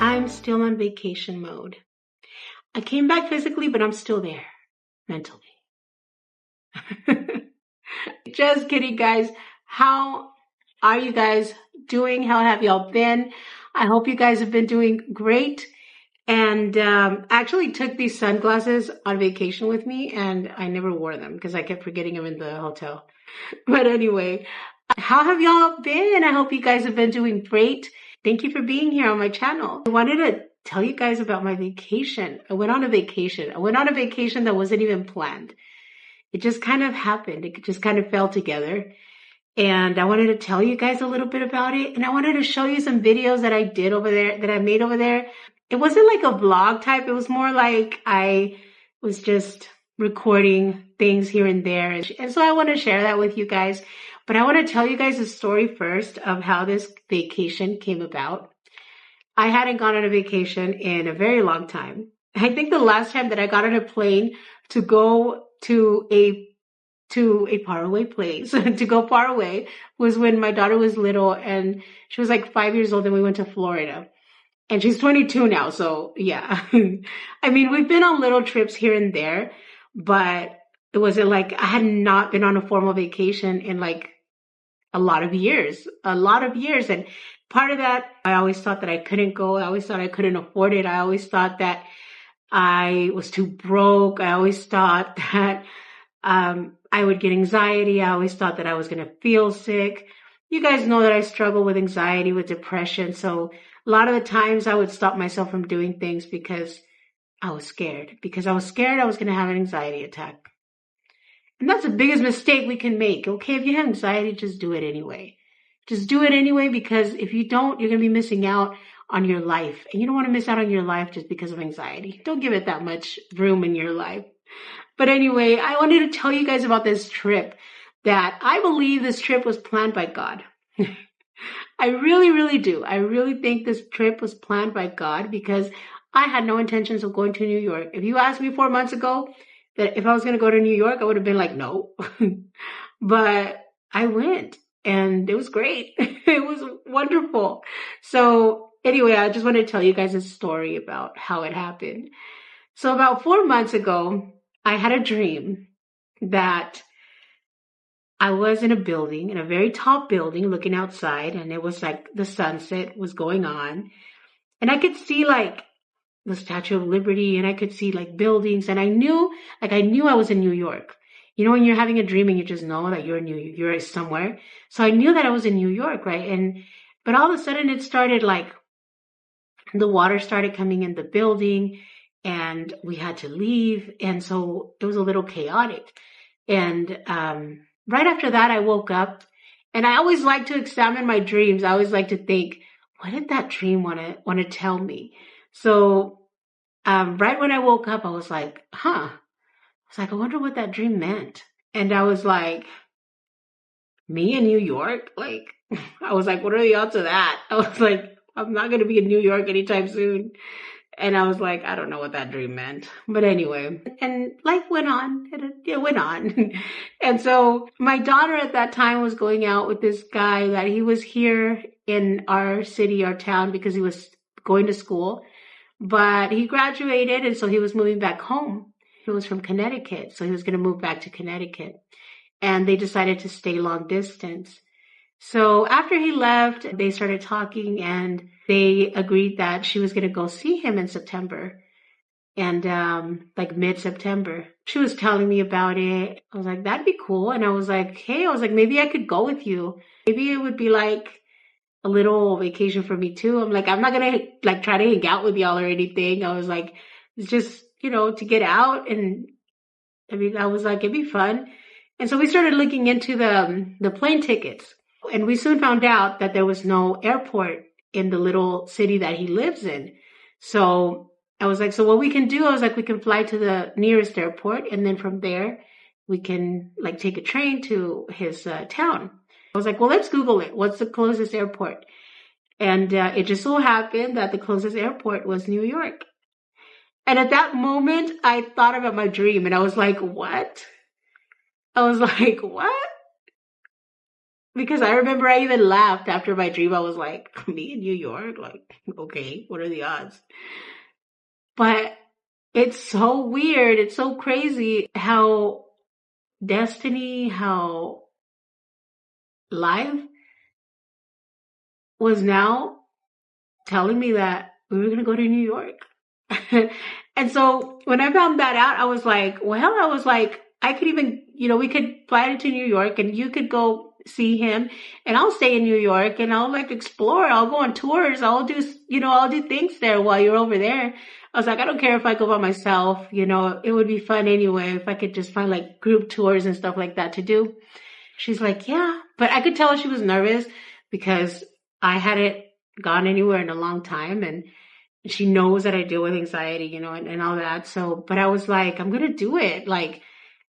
I'm still on vacation mode. I came back physically, but I'm still there mentally. Just kidding, guys. How are you guys doing? How have y'all been? I hope you guys have been doing great. And actually took these sunglasses on vacation with me, and I never wore them because I kept forgetting them in the hotel. But anyway, how have y'all been? I hope you guys have been doing great. Thank you for being here on my channel. I wanted to tell you guys about my vacation. I went on a vacation. I went on a vacation that wasn't even planned. It just kind of happened. It just kind of fell together. And I wanted to tell you guys a little bit about it. And I wanted to show you some videos that I did over there, that I made over there. It wasn't like a vlog type. It was more like I was just recording things here and there. And so I want to share that with you guys. But I want to tell you guys a story first of how this vacation came about. I hadn't gone on a vacation in a very long time. I think the last time that I got on a plane to go to a faraway place, to go far away, was when my daughter was little and she was like 5 years old and we went to Florida. And she's 22 now, so yeah. I mean, we've been on little trips here and there, but it wasn't like I had not been on a formal vacation in like a lot of years. And part of that, I always thought that I couldn't go. I always thought I couldn't afford it. I always thought that I was too broke. I always thought that I would get anxiety. I always thought that I was going to feel sick. You guys know that I struggle with anxiety, with depression. So a lot of the times I would stop myself from doing things because I was scared. Because I was scared I was going to have an anxiety attack. And that's the biggest mistake we can make. Okay, if you have anxiety, just do it anyway. Just do it anyway, because if you don't, you're going to be missing out on your life. And you don't want to miss out on your life just because of anxiety. Don't give it that much room in your life. But anyway, I wanted to tell you guys about this trip that I believe this trip was planned by God. I really, really do. I really think this trip was planned by God because I had no intentions of going to New York. If you asked me 4 months ago that if I was going to go to New York, I would have been like, no. But I went and it was great. It was wonderful. So anyway, I just wanted to tell you guys a story about how it happened. So about 4 months ago, I had a dream that I was in a building, in a very tall building, looking outside, and it was like the sunset was going on. And I could see like the Statue of Liberty, and I could see like buildings, and I knew I was in New York. You know, when you're having a dream and you just know that you're somewhere. So I knew that I was in New York, right? But all of a sudden it started like the water started coming in the building and we had to leave. And so it was a little chaotic. And right after that, I woke up, and I always like to examine my dreams. I always like to think, what did that dream want to tell me? So right when I woke up, I was like, I wonder what that dream meant. And I was like, me in New York? Like, I was like, what are the odds of that? I was like, I'm not going to be in New York anytime soon. And I was like, I don't know what that dream meant. But anyway, and life went on. It went on. And so my daughter at that time was going out with this guy that he was here in our city, our town, because he was going to school. But he graduated, and so he was moving back home. He was from Connecticut, so he was going to move back to Connecticut. And they decided to stay long distance. So after he left, they started talking, and they agreed that she was going to go see him in September. And like mid-September. She was telling me about it. I was like, that'd be cool. And I was like, hey, maybe I could go with you. Maybe it would be like a little vacation for me too. I'm like, I'm not going to like try to hang out with y'all or anything. I was like, it's just, to get out. And I mean, I was like, it'd be fun. And so we started looking into the plane tickets, and we soon found out that there was no airport in the little city that he lives in. So I was like, so what we can do, I was like, we can fly to the nearest airport, and then from there we can like take a train to his town. I was like, well, let's Google it. What's the closest airport? And it just so happened that the closest airport was New York. And at that moment, I thought about my dream, and I was like, what? I was like, what? Because I remember I even laughed after my dream. I was like, me in New York? Like, okay, what are the odds? But it's so weird. It's so crazy how destiny, how life was now telling me that we were going to go to New York. And so when I found that out, I was like, well, I was like, I could even, we could fly to New York and you could go see him and I'll stay in New York and I'll like explore. I'll go on tours. I'll do things there while you're over there. I was like, I don't care if I go by myself, it would be fun anyway if I could just find like group tours and stuff like that to do. She's like, yeah, but I could tell she was nervous because I hadn't gone anywhere in a long time and she knows that I deal with anxiety, and all that. So, but I was like, I'm going to do it. Like,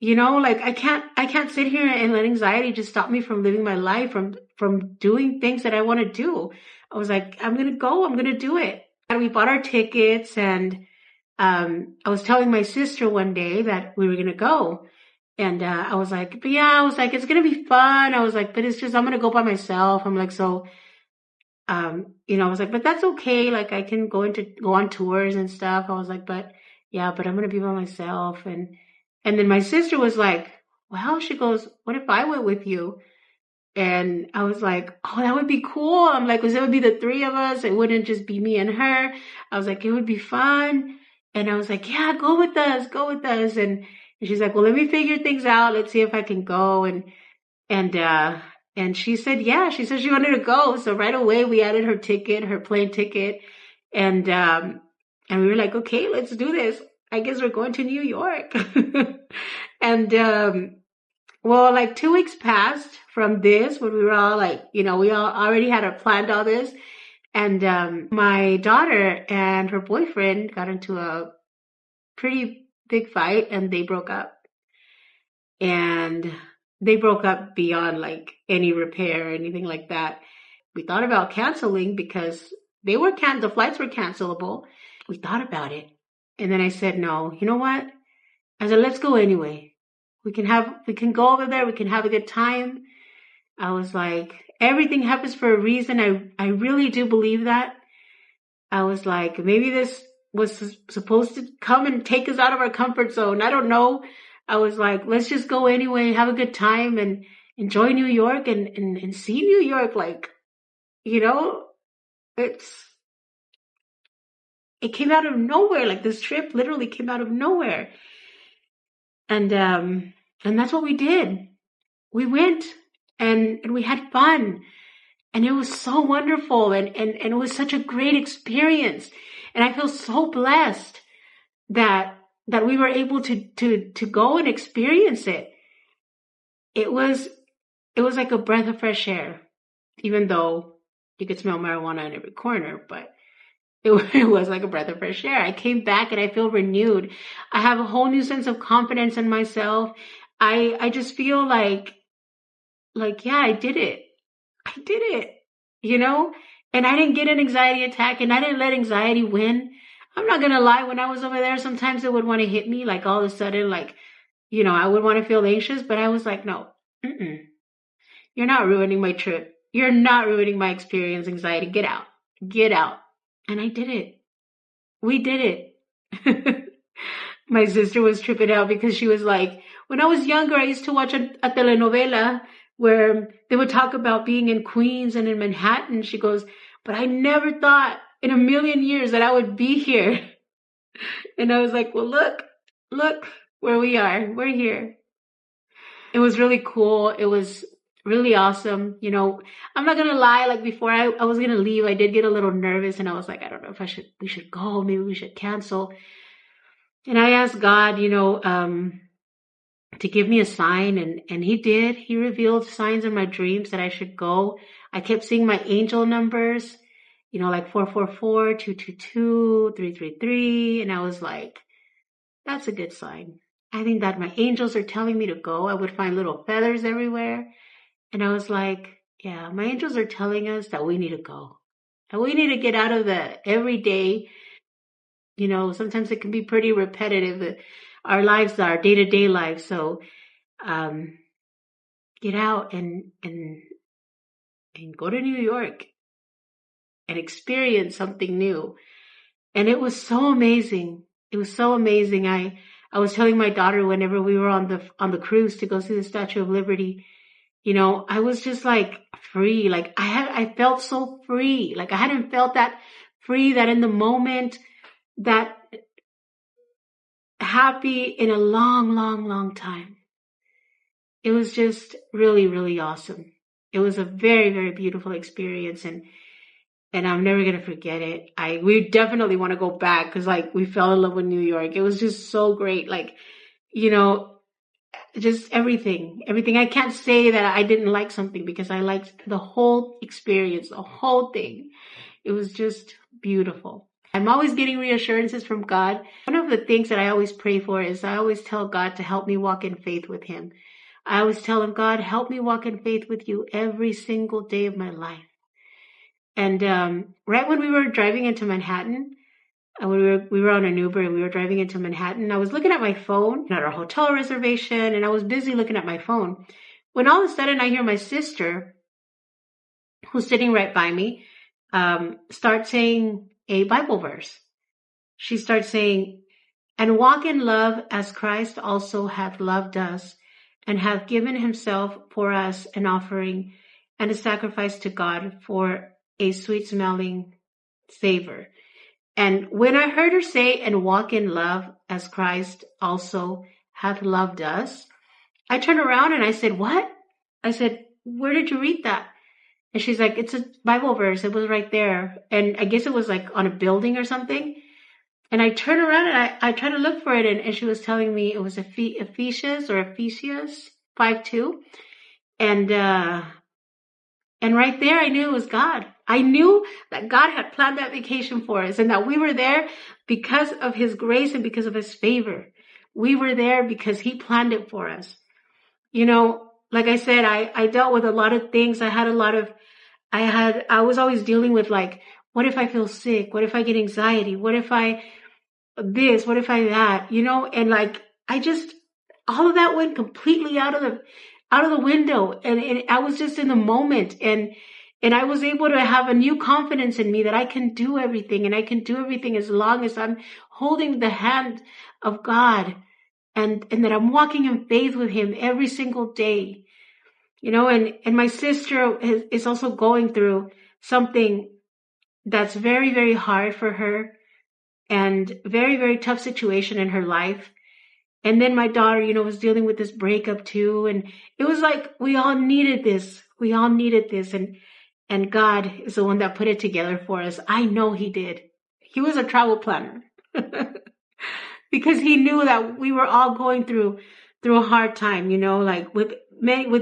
like I can't sit here and let anxiety just stop me from living my life, from doing things that I want to do. I was like, I'm going to go, I'm going to do it. And we bought our tickets and, I was telling my sister one day that we were going to go. And, I was like, but yeah, I was like, it's going to be fun. I was like, but it's just, I'm going to go by myself. I'm like, so, I was like, but that's okay. Like I can go on tours and stuff. I was like, but yeah, but I'm going to be by myself. And then my sister was like, well, she goes, what if I went with you? And I was like, oh, that would be cool. I'm like, because it would be the three of us. It wouldn't just be me and her. I was like, it would be fun. And I was like, yeah, go with us, go with us. And she's like, well, let me figure things out. Let's see if I can go. And, uh, and she said, yeah, she said she wanted to go. So right away we added her plane ticket. And we were like, okay, let's do this. I guess we're going to New York. And, well, like 2 weeks passed from this when we were all like, we all already had planned all this. And, my daughter and her boyfriend got into a pretty big fight and they broke up. And they broke up beyond like any repair or anything like that. We thought about canceling because the flights were cancelable. We thought about it. And then I said, no, you know what? I said, let's go anyway. We can go over there. We can have a good time. I was like, everything happens for a reason. I really do believe that. I was like, maybe this was supposed to come and take us out of our comfort zone. I don't know. I was like, let's just go anyway, have a good time and enjoy New York and see New York. Like, you know, it's, it came out of nowhere. Like this trip literally came out of nowhere. And that's what we did. We went and we had fun and it was so wonderful and it was such a great experience. And I feel so blessed that we were able to go and experience it. It was like a breath of fresh air, even though you could smell marijuana in every corner, but it was like a breath of fresh air. I came back and I feel renewed. I have a whole new sense of confidence in myself. I just feel like, yeah, I did it. I did it, you know? And I didn't get an anxiety attack and I didn't let anxiety win. I'm not going to lie. When I was over there, sometimes it would want to hit me like all of a sudden, like, I would want to feel anxious, but I was like, no, you're not ruining my trip. You're not ruining my experience, anxiety. Get out. Get out. And I did it. We did it. My sister was tripping out because she was like, when I was younger, I used to watch a telenovela where they would talk about being in Queens and in Manhattan. She goes, but I never thought in a million years that I would be here. And I was like, well, look where we are. We're here. It was really cool. It was really awesome. I'm not going to lie. Like before I was going to leave, I did get a little nervous and I was like, I don't know if we should go. Maybe we should cancel. And I asked God, to give me a sign and he did. He revealed signs in my dreams that I should go. I kept seeing my angel numbers, like 444, 222, 333. And I was like, that's a good sign. I think that my angels are telling me to go. I would find little feathers everywhere. And I was like, yeah, my angels are telling us that we need to go. And we need to get out of the everyday, sometimes it can be pretty repetitive. Our lives are day-to-day lives. So, get out and and go to New York and experience something new. And it was so amazing. It was so amazing. I was telling my daughter whenever we were on the cruise to go see the Statue of Liberty, I was just like free. Like I felt so free. Like I hadn't felt that free, that in the moment, that happy in a long, long, long time. It was just really, really awesome. It was a very, very beautiful experience, and I'm never gonna forget it. We definitely want to go back because like we fell in love with New York. It was just so great. Like, you know, just everything. Everything. I can't say that I didn't like something because I liked the whole experience, the whole thing. It was just beautiful. I'm always getting reassurances from God. One of the things that I always pray for is I always tell God to help me walk in faith with Him. I always tell Him, God, help me walk in faith with you every single day of my life. And right when we were driving into Manhattan, we were on an Uber and we were driving into Manhattan. I was looking at my phone at our hotel reservation, and I was busy looking at my phone when all of a sudden I hear my sister, who's sitting right by me, start saying a Bible verse. She starts saying, "And walk in love as Christ also hath loved us, and hath given himself for us an offering and a sacrifice to God for a sweet smelling savor." And when I heard her say, "And walk in love as Christ also hath loved us," I turned around and I said, "What?" I said, "Where did you read that?" And she's like, "It's a Bible verse. It was right there." And I guess it was like on a building or something. And I turned around and I tried to look for it. And she was telling me it was Ephesians 5:2. And right there, I knew it was God. I knew that God had planned that vacation for us and that we were there because of His grace and because of His favor. We were there because He planned it for us. Like I said, I dealt with a lot of things. I was always dealing with like, what if I feel sick? What if I get anxiety? What if I this? What if I that? And like, all of that went completely out of the window. And I was just in the moment, and I was able to have a new confidence in me that I can do everything, and I can do everything as long as I'm holding the hand of God, and that I'm walking in faith with Him every single day. And my sister is also going through something that's very, very hard for her and very, very tough situation in her life. And then my daughter, was dealing with this breakup too. And it was like, we all needed this. We all needed this. And God is the one that put it together for us. I know He did. He was a travel planner because He knew that we were all going through a hard time, like with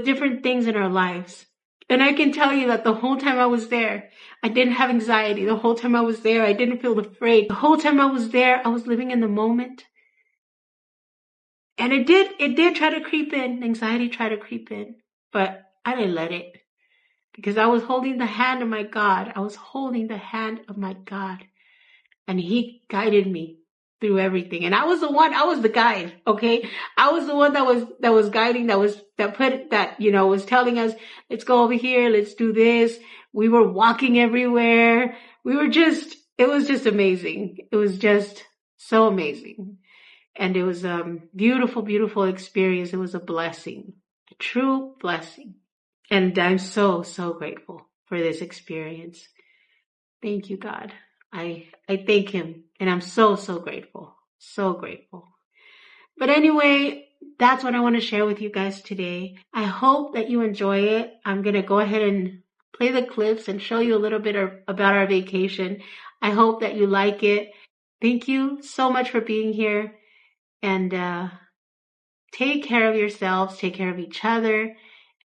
different things in our lives. And I can tell you that the whole time I was there, I didn't have anxiety. The whole time I was there, I didn't feel afraid. The whole time I was there, I was living in the moment. And it did try to creep in. Anxiety tried to creep in, but I didn't let it because I was holding the hand of my God. I was holding the hand of my God, and He guided me through everything. And I was the guide. Okay. I was the one that was guiding, was telling us, let's go over here. Let's do this. We were walking everywhere. It was just amazing. It was just so amazing. And it was a beautiful, beautiful experience. It was a blessing, a true blessing. And I'm so, so grateful for this experience. Thank you, God. I thank Him, and I'm so, so grateful. So grateful. But anyway, that's what I want to share with you guys today. I hope that you enjoy it. I'm going to go ahead and play the clips and show you a little bit about our vacation. I hope that you like it. Thank you so much for being here. And take care of yourselves, take care of each other,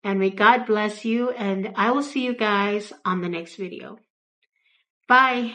and may God bless you. And I will see you guys on the next video. Bye.